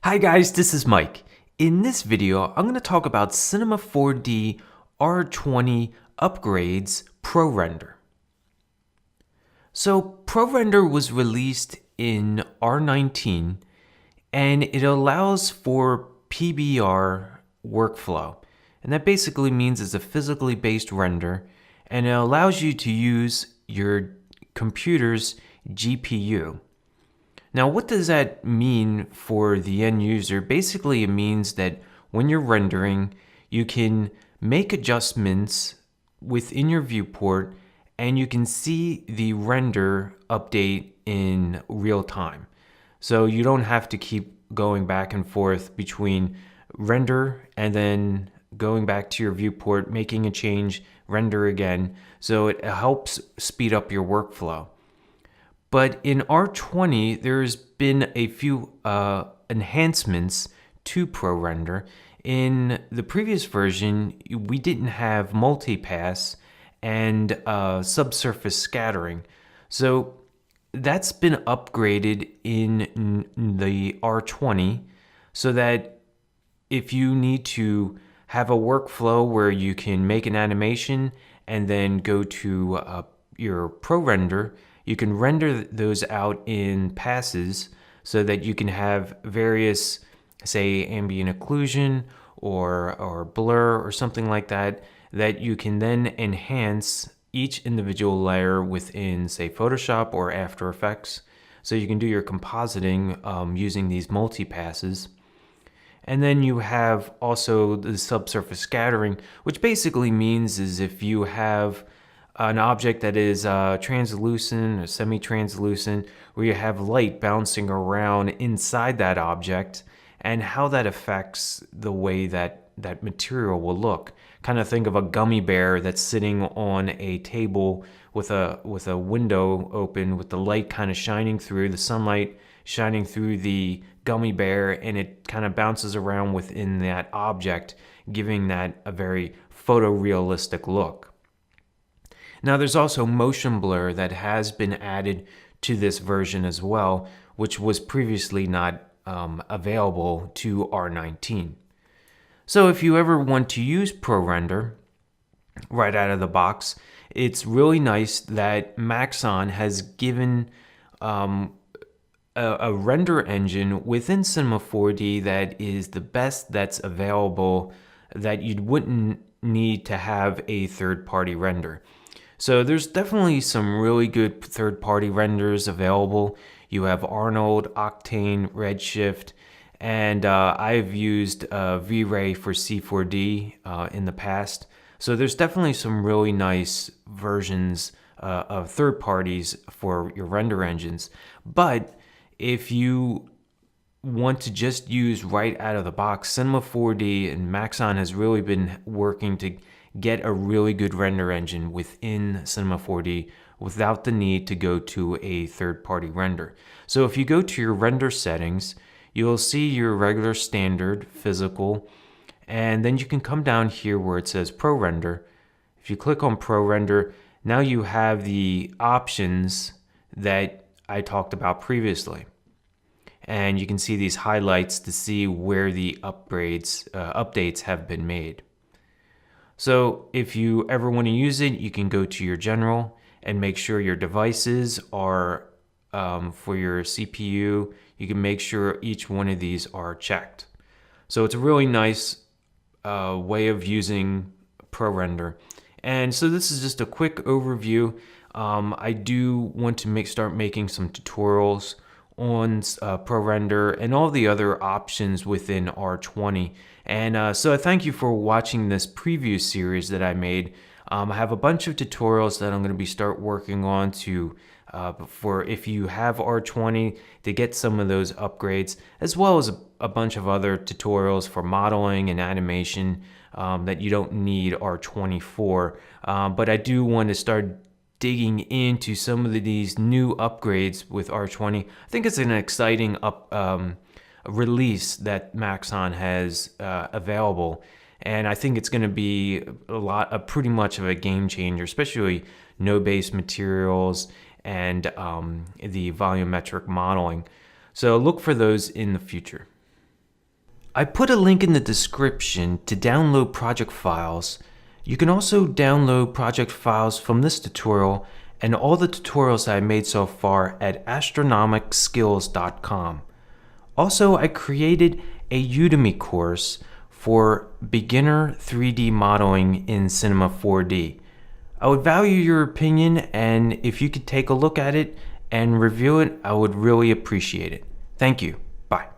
Hi guys, this is Mike. In this video, I'm going to talk about Cinema 4D R20 Upgrades ProRender. So ProRender was released in R19 and it allows for PBR workflow. And that basically means it's a physically based render and it allows you to use your computer's GPU. Now, what does that mean for the end user? Basically, it means that when you're rendering, you can make adjustments within your viewport and you can see the render update in real time. So you don't have to keep going back and forth between render and then going back to your viewport, making a change, render again. So it helps speed up your workflow. But in R20, there's been a few enhancements to ProRender. In the previous version, we didn't have multipass and subsurface scattering. So that's been upgraded in the R20 so that if you need to have a workflow where you can make an animation and then go to your ProRender, you can render those out in passes so that you can have various, say, ambient occlusion or blur or something like that, that you can then enhance each individual layer within, say, Photoshop or After Effects. So you can do your compositing using these multi-passes. And then you have also the subsurface scattering, which basically means is if you have an object that is translucent or semi-translucent, where you have light bouncing around inside that object and how that affects the way that that material will look. Kind of think of a gummy bear that's sitting on a table with a window open with the light kind of shining through, the sunlight shining through the gummy bear, and it kind of bounces around within that object, giving that a very photorealistic look. Now there's also motion blur that has been added to this version as well, which was previously not available to R19. So if you ever want to use ProRender right out of the box, it's really nice that Maxon has given a render engine within Cinema 4D that is the best that's available, that you wouldn't need to have a third-party render. So there's definitely some really good third-party renders available. You have Arnold, Octane, Redshift, and I've used V-Ray for C4D in the past. So there's definitely some really nice versions of third parties for your render engines. But if you want to just use right out of the box, Cinema 4D and Maxon has really been working to get a really good render engine within Cinema 4D without the need to go to a third-party render. So if you go to your render settings, you'll see your regular standard physical, and then you can come down here where it says ProRender. If you click on ProRender, now you have the options that I talked about previously. And you can see these highlights to see where the updates have been made. So if you ever want to use it, you can go to your general and make sure your devices are for your CPU. You can make sure each one of these are checked. So it's a really nice way of using ProRender. And so this is just a quick overview. I do want to start making some tutorials on ProRender and all the other options within R20. And so I thank you for watching this preview series that I made. I have a bunch of tutorials that I'm going to start working on to for if you have R20 to get some of those upgrades, as well as a bunch of other tutorials for modeling and animation that you don't need R20 for. But I do want to start digging into some of these new upgrades with R20. I think it's an exciting release that Maxon has available, and I think it's going to be pretty much of a game changer, especially no-base materials and the volumetric modeling. So look for those in the future. I put a link in the description to download project files. You can also download project files from this tutorial and all the tutorials that I made so far at astronomicskills.com. Also, I created a Udemy course for beginner 3D modeling in Cinema 4D. I would value your opinion, and if you could take a look at it and review it, I would really appreciate it. Thank you. Bye.